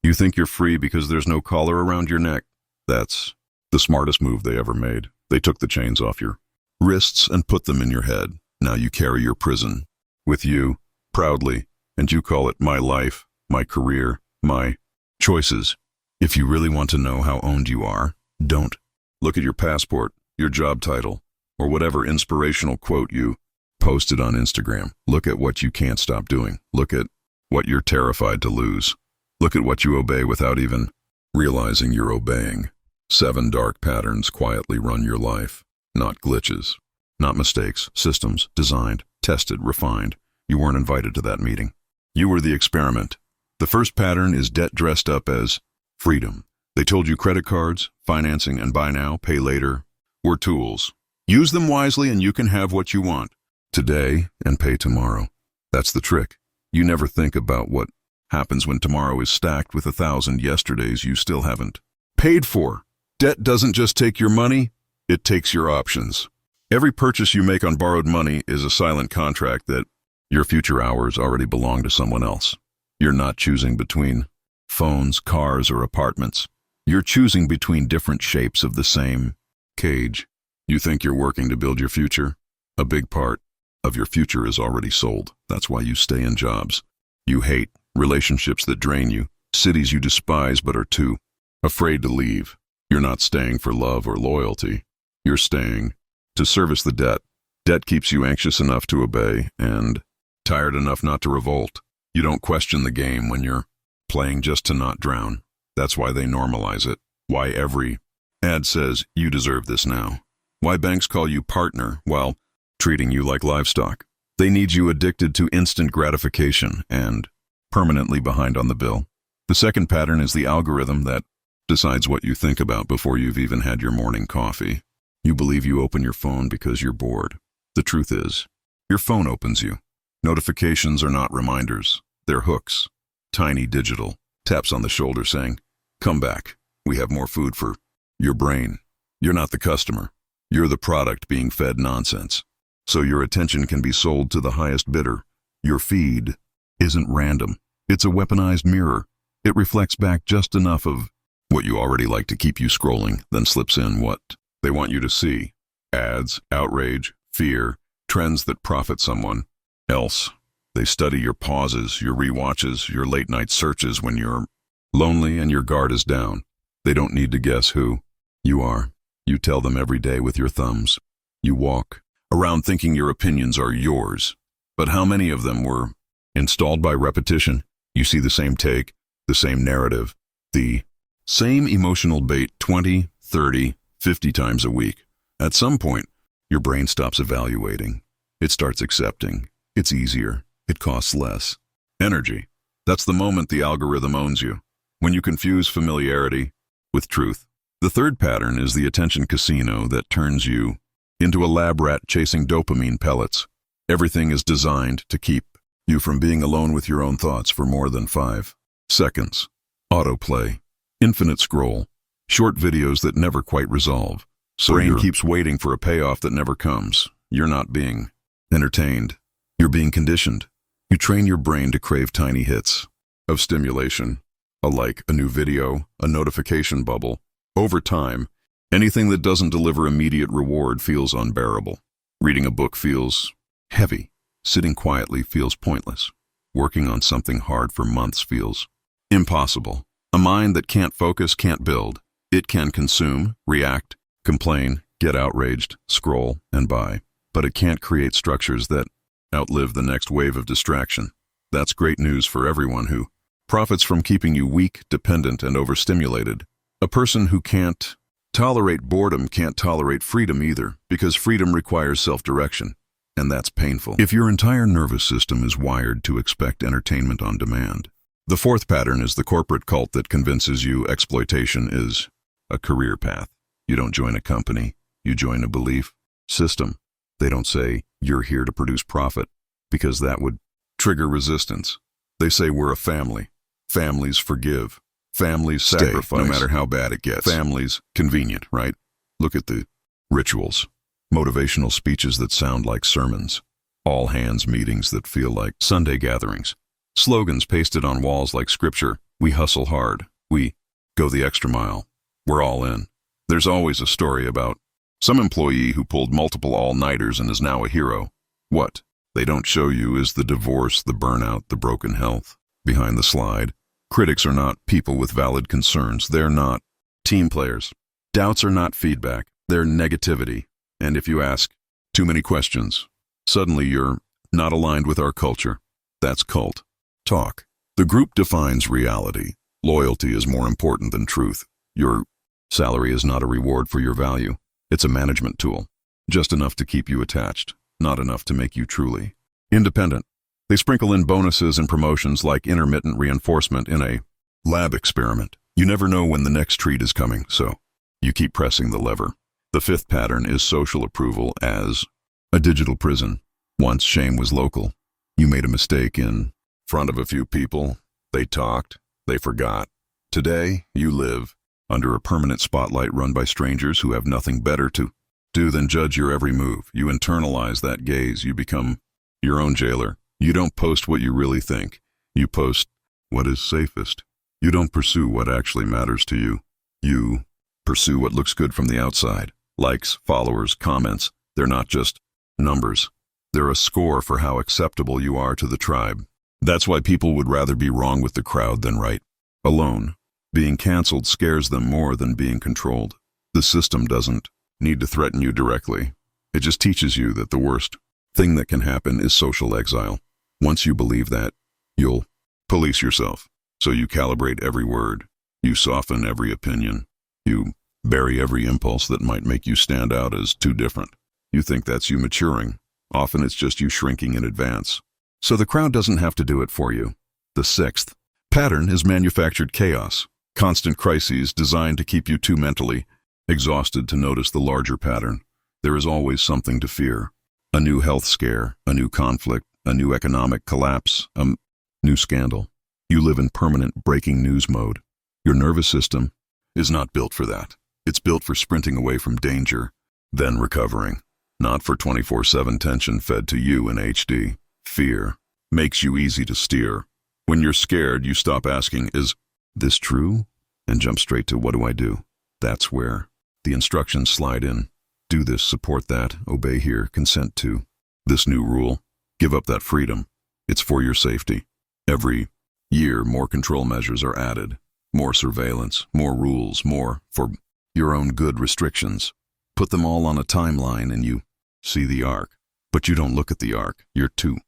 You think you're free because there's no collar around your neck. That's the smartest move they ever made. They took the chains off your wrists and put them in your head. Now you carry your prison with you, proudly, and you call it my life, my career, my choices. If you really want to know how owned you are, don't look at your passport, your job title, or whatever inspirational quote you posted on Instagram. Look at what you can't stop doing. Look at what you're terrified to lose. Look at what you obey without even realizing you're obeying. 7 dark patterns quietly run your life. Not glitches, not mistakes, systems, designed, tested, refined. You weren't invited to that meeting. You were the experiment. The first pattern is debt dressed up as freedom. They told you credit cards, financing, and buy now, pay later were tools. Use them wisely and you can have what you want today and pay tomorrow. That's the trick. You never think about what happens when tomorrow is stacked with 1,000 yesterdays you still haven't paid for. Debt doesn't just take your money, it takes your options. Every purchase you make on borrowed money is a silent contract that your future hours already belong to someone else. You're not choosing between phones, cars, or apartments. You're choosing between different shapes of the same cage. You think you're working to build your future? A big part of your future is already sold. That's why you stay in jobs you hate, relationships that drain you, cities you despise but are too afraid to leave. You're not staying for love or loyalty. You're staying to service the debt. Debt keeps you anxious enough to obey and tired enough not to revolt. You don't question the game when you're playing just to not drown. That's why they normalize it. Why every ad says, you deserve this now. Why banks call you partner while treating you like livestock. They need you addicted to instant gratification and permanently behind on the bill. The second pattern is the algorithm that decides what you think about before you've even had your morning coffee. You believe you open your phone because you're bored. The truth is, your phone opens you. Notifications are not reminders. They're hooks. Tiny digital taps on the shoulder saying, come back. We have more food for your brain. You're not the customer. You're the product being fed nonsense. So your attention can be sold to the highest bidder. Your feed isn't random. It's a weaponized mirror. It reflects back just enough of what you already like to keep you scrolling, then slips in what they want you to see. Ads, outrage, fear, trends that profit someone else. They study your pauses, your rewatches, your late-night searches when you're lonely and your guard is down. They don't need to guess who you are. You tell them every day with your thumbs. You walk around thinking your opinions are yours. But how many of them were installed by repetition? You see the same take, the same narrative, the same emotional bait 20, 30, 50 times a week. At some point, your brain stops evaluating. It starts accepting. It's easier. It costs less. Energy. That's the moment the algorithm owns you. When you confuse familiarity with truth. The third pattern is the attention casino that turns you into a lab rat chasing dopamine pellets. Everything is designed to keep you from being alone with your own thoughts for more than 5 seconds. Autoplay. Infinite scroll. Short videos that never quite resolve. So brain keeps waiting for a payoff that never comes. You're not being entertained. You're being conditioned. You train your brain to crave tiny hits of stimulation, a like, a new video, a notification bubble. Over time, anything that doesn't deliver immediate reward feels unbearable. Reading a book feels heavy. Sitting quietly feels pointless. Working on something hard for months feels impossible. A mind that can't focus can't build. It can consume, react, complain, get outraged, scroll, and buy. But it can't create structures that outlive the next wave of distraction. That's great news for everyone who profits from keeping you weak, dependent, and overstimulated. A person who can't tolerate boredom can't tolerate freedom either, because freedom requires self-direction, and that's painful. If your entire nervous system is wired to expect entertainment on demand. The fourth pattern is the corporate cult that convinces you exploitation is a career path. You don't join a company, you join a belief system. They don't say, you're here to produce profit, because that would trigger resistance. They say we're a family. Families forgive. Families sacrifice, no matter how bad it gets. Families, convenient, right? Look at the rituals. Motivational speeches that sound like sermons. All-hands meetings that feel like Sunday gatherings. Slogans pasted on walls like scripture. We hustle hard. We go the extra mile. We're all in. There's always a story about some employee who pulled multiple all-nighters and is now a hero. What they don't show you is the divorce, the burnout, the broken health. Behind the slide, critics are not people with valid concerns. They're not team players. Doubts are not feedback. They're negativity. And if you ask too many questions, suddenly you're not aligned with our culture. That's cult talk. The group defines reality. Loyalty is more important than truth. Your salary is not a reward for your value. It's a management tool. Just enough to keep you attached, not enough to make you truly independent. They sprinkle in bonuses and promotions like intermittent reinforcement in a lab experiment. You never know when the next treat is coming, so you keep pressing the lever. The fifth pattern is social approval as a digital prison. Once shame was local. You made a mistake in front of a few people. They talked. They forgot. Today, you live under a permanent spotlight run by strangers who have nothing better to do than judge your every move. You internalize that gaze. You become your own jailer. You don't post what you really think. You post what is safest. You don't pursue what actually matters to you. You pursue what looks good from the outside. Likes, followers, comments. They're not just numbers. They're a score for how acceptable you are to the tribe. That's why people would rather be wrong with the crowd than right alone. Being canceled scares them more than being controlled. The system doesn't need to threaten you directly. It just teaches you that the worst thing that can happen is social exile. Once you believe that, you'll police yourself. So you calibrate every word. You soften every opinion. You bury every impulse that might make you stand out as too different. You think that's you maturing. Often it's just you shrinking in advance. So the crowd doesn't have to do it for you. The sixth pattern is manufactured chaos. Constant crises designed to keep you too mentally exhausted to notice the larger pattern. There is always something to fear. A new health scare, a new conflict, a new economic collapse, a new scandal. You live in permanent breaking news mode. Your nervous system is not built for that. It's built for sprinting away from danger, then recovering. Not for 24/7 tension fed to you in HD. Fear makes you easy to steer. When you're scared, you stop asking, is this true? And jump straight to, what do I do? That's where the instructions slide in. Do this, support that, obey here, consent to this new rule. Give up that freedom. It's for your safety. Every year, more control measures are added. More surveillance, more rules, more for your own good restrictions. Put them all on a timeline and you see the arc. But you don't look at the arc. You're too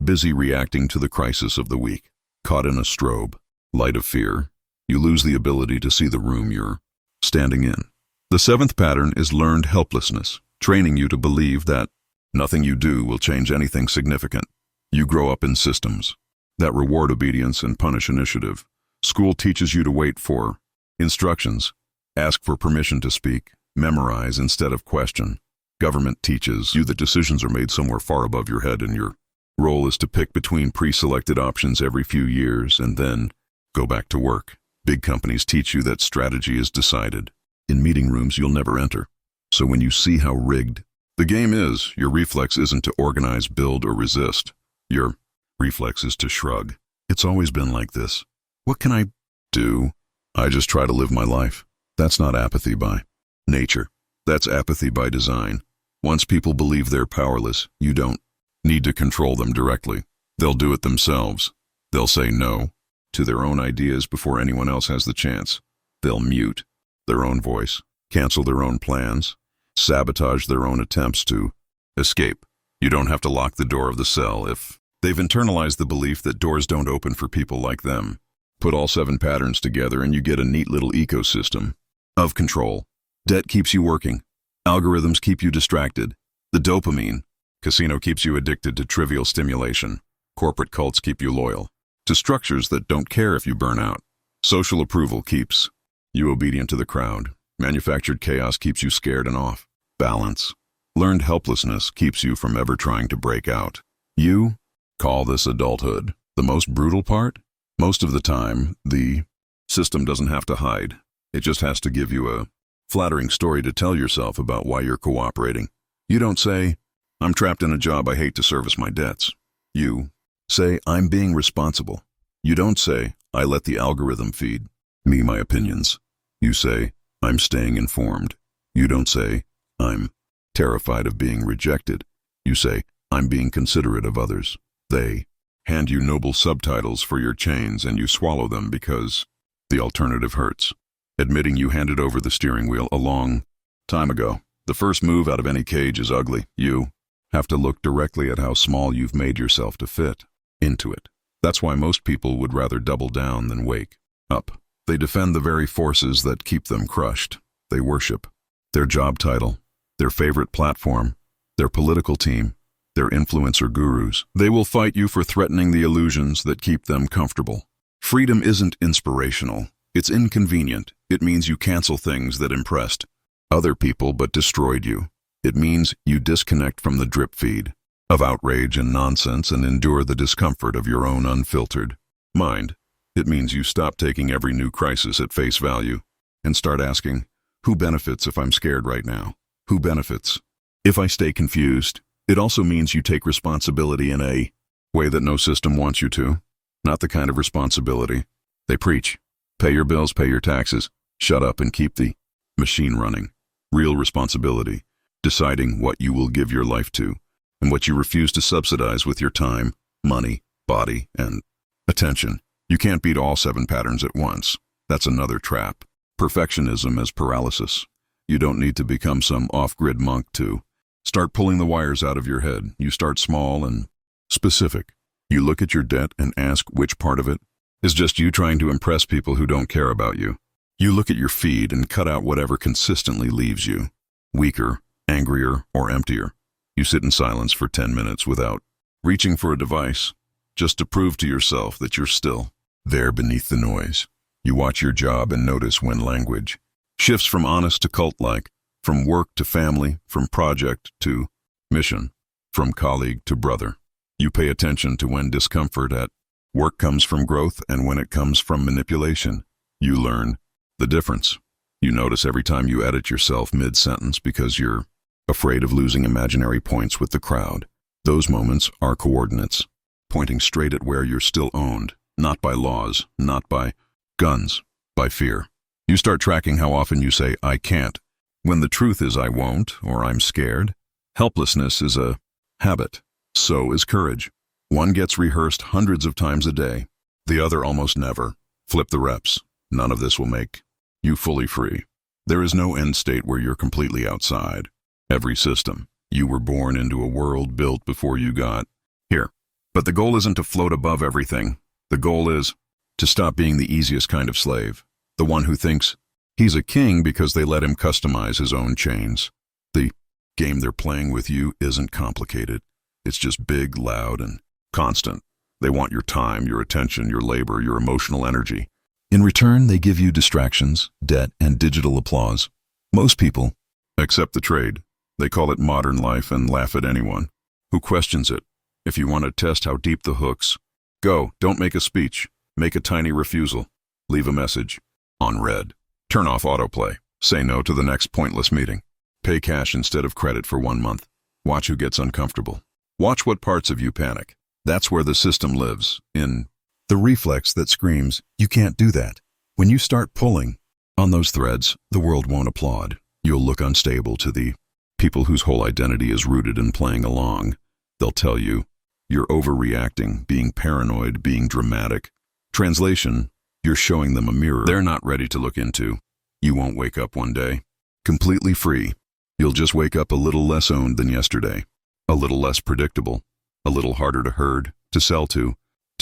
busy reacting to the crisis of the week. Caught in a strobe, light of fear, you lose the ability to see the room you're standing in. The seventh pattern is learned helplessness, training you to believe that nothing you do will change anything significant. You grow up in systems that reward obedience and punish initiative. School teaches you to wait for instructions, ask for permission to speak, memorize instead of question. Government teaches you that decisions are made somewhere far above your head and your role is to pick between pre-selected options every few years and then go back to work. Big companies teach you that strategy is decided. In meeting rooms you'll never enter. So when you see how rigged the game is, your reflex isn't to organize, build, or resist. Your reflex is to shrug. It's always been like this. What can I do? I just try to live my life. That's not apathy by nature. That's apathy by design. Once people believe they're powerless, you don't need to control them directly. They'll do it themselves. They'll say no to their own ideas before anyone else has the chance. They'll mute their own voice, cancel their own plans, sabotage their own attempts to escape. You don't have to lock the door of the cell if they've internalized the belief that doors don't open for people like them. Put all 7 patterns together and you get a neat little ecosystem of control. Debt keeps you working. Algorithms keep you distracted. The dopamine casino keeps you addicted to trivial stimulation. Corporate cults keep you loyal to structures that don't care if you burn out. Social approval keeps you obedient to the crowd. Manufactured chaos keeps you scared and off balance. Learned helplessness keeps you from ever trying to break out. You call this adulthood. The most brutal part? Most of the time, the system doesn't have to hide. It just has to give you a flattering story to tell yourself about why you're cooperating. You don't say, I'm trapped in a job I hate to service my debts. You say, I'm being responsible. You don't say, I let the algorithm feed me my opinions. You say, I'm staying informed. You don't say, I'm terrified of being rejected. You say, I'm being considerate of others. They hand you noble subtitles for your chains and you swallow them because the alternative hurts. Admitting you handed over the steering wheel a long time ago. The first move out of any cage is ugly. You have to look directly at how small you've made yourself to fit into it. That's why most people would rather double down than wake up. They defend the very forces that keep them crushed. They worship their job title, their favorite platform, their political team, their influencer gurus. They will fight you for threatening the illusions that keep them comfortable. Freedom isn't inspirational. It's inconvenient. It means you cancel things that impressed other people but destroyed you. It means you disconnect from the drip feed of outrage and nonsense and endure the discomfort of your own unfiltered mind. It means you stop taking every new crisis at face value and start asking, who benefits if I'm scared right now? Who benefits if I stay confused? It also means you take responsibility in a way that no system wants you to. Not the kind of responsibility they preach. Pay your bills, pay your taxes, shut up and keep the machine running. Real responsibility. Deciding what you will give your life to and what you refuse to subsidize with your time, money, body, and attention. You can't beat all 7 patterns at once. That's another trap. Perfectionism as paralysis. You don't need to become some off-grid monk to start pulling the wires out of your head. You start small and specific. You look at your debt and ask which part of it is just you trying to impress people who don't care about you. You look at your feed and cut out whatever consistently leaves you weaker, angrier, or emptier. You sit in silence for 10 minutes without reaching for a device, just to prove to yourself that you're still there beneath the noise. You watch your job and notice when language shifts from honest to cult-like, from work to family, from project to mission, from colleague to brother. You pay attention to when discomfort at work comes from growth and when it comes from manipulation. You learn the difference. You notice every time you edit yourself mid-sentence because you're afraid of losing imaginary points with the crowd. Those moments are coordinates, pointing straight at where you're still owned, not by laws, not by guns, by fear. You start tracking how often you say, I can't, when the truth is I won't, or I'm scared. Helplessness is a habit. So is courage. One gets rehearsed hundreds of times a day, the other almost never. Flip the reps. None of this will make you fully free. There is no end state where you're completely outside every system. You were born into a world built before you got here. But the goal isn't to float above everything. The goal is to stop being the easiest kind of slave, the one who thinks he's a king because they let him customize his own chains. The game they're playing with you isn't complicated. It's just big, loud, and constant. They want your time, your attention, your labor, your emotional energy. In return, they give you distractions, debt, and digital applause. Most people accept the trade. They call it modern life and laugh at anyone who questions it. If you want to test how deep the hooks go, don't make a speech. Make a tiny refusal. Leave a message on red. Turn off autoplay. Say no to the next pointless meeting. Pay cash instead of credit for 1 month. Watch who gets uncomfortable. Watch what parts of you panic. That's where the system lives, in the reflex that screams, you can't do that. When you start pulling on those threads, the world won't applaud. You'll look unstable to the people whose whole identity is rooted in playing along. They'll tell you, you're overreacting, being paranoid, being dramatic. Translation, you're showing them a mirror they're not ready to look into. You won't wake up one day completely free. You'll just wake up a little less owned than yesterday, a little less predictable, a little harder to herd, to sell to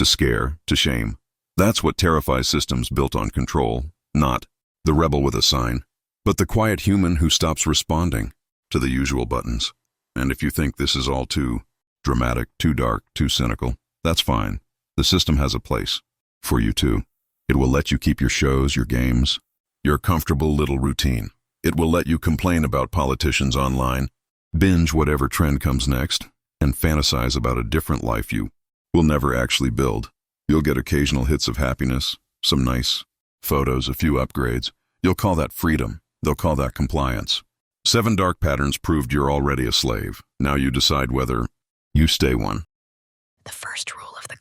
scare, to shame. That's what terrifies systems built on control, not the rebel with a sign, but the quiet human who stops responding to the usual buttons. And if you think this is all too dramatic, too dark, too cynical, that's fine. The system has a place for you too. It will let you keep your shows, your games, your comfortable little routine. It will let you complain about politicians online, binge whatever trend comes next, and fantasize about a different life you will never actually build. You'll get occasional hits of happiness, some nice photos, a few upgrades. You'll call that freedom. They'll call that compliance. 7 dark patterns proved you're already a slave. Now you decide whether you stay one. The first rule of the